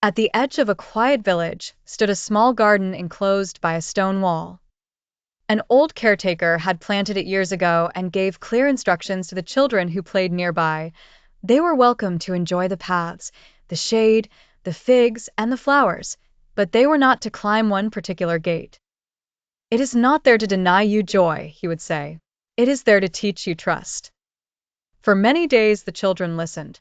At the edge of a quiet village stood a small garden enclosed by a stone wall. An old caretaker had planted it years ago and gave clear instructions to the children who played nearby. They were welcome to enjoy the paths, the shade, the figs, and the flowers, but they were not to climb one particular gate. "It is not there to deny you joy," he would say. "It is there to teach you trust." For many days the children listened.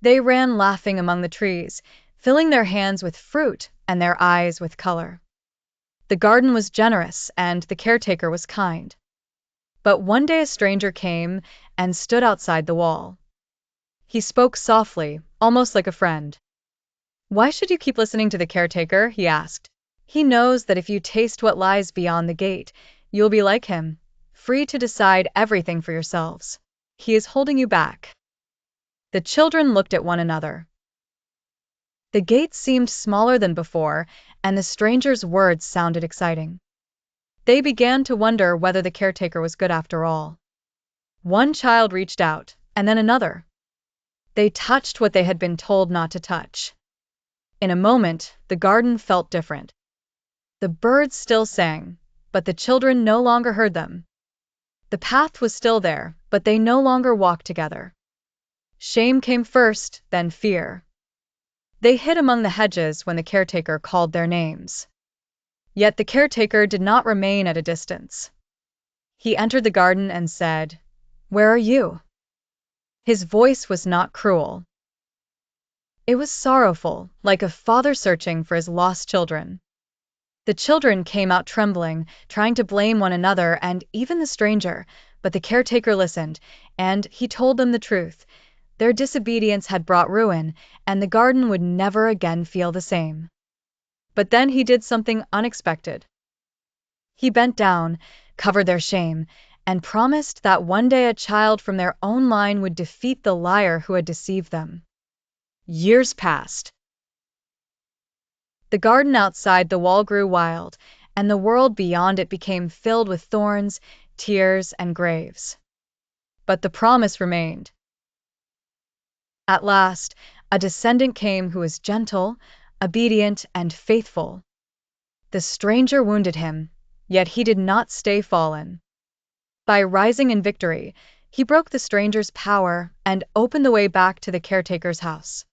They ran laughing among the trees, filling their hands with fruit and their eyes with color. The garden was generous and the caretaker was kind. But one day a stranger came and stood outside the wall. He spoke softly, almost like a friend. "Why should you keep listening to the caretaker?" he asked. "He knows that if you taste what lies beyond the gate, you'll be like him, free to decide everything for yourselves. He is holding you back." The children looked at one another. The gate seemed smaller than before, and the stranger's words sounded exciting. They began to wonder whether the caretaker was good after all. One child reached out, and then another. They touched what they had been told not to touch. In a moment, the garden felt different. The birds still sang, but the children no longer heard them. The path was still there, but they no longer walked together. Shame came first, then fear. They hid among the hedges when the caretaker called their names. Yet the caretaker did not remain at a distance. He entered the garden and said, "Where are you?" His voice was not cruel. It was sorrowful, like a father searching for his lost children. The children came out trembling, trying to blame one another and even the stranger, but the caretaker listened, and he told them the truth. Their disobedience had brought ruin, and the garden would never again feel the same. But then he did something unexpected. He bent down, covered their shame, and promised that one day a child from their own line would defeat the liar who had deceived them. Years passed. The garden outside the wall grew wild, and the world beyond it became filled with thorns, tears, and graves. But the promise remained. At last, a descendant came who was gentle, obedient, and faithful. The stranger wounded him, yet he did not stay fallen. By rising in victory, he broke the stranger's power and opened the way back to the caretaker's house.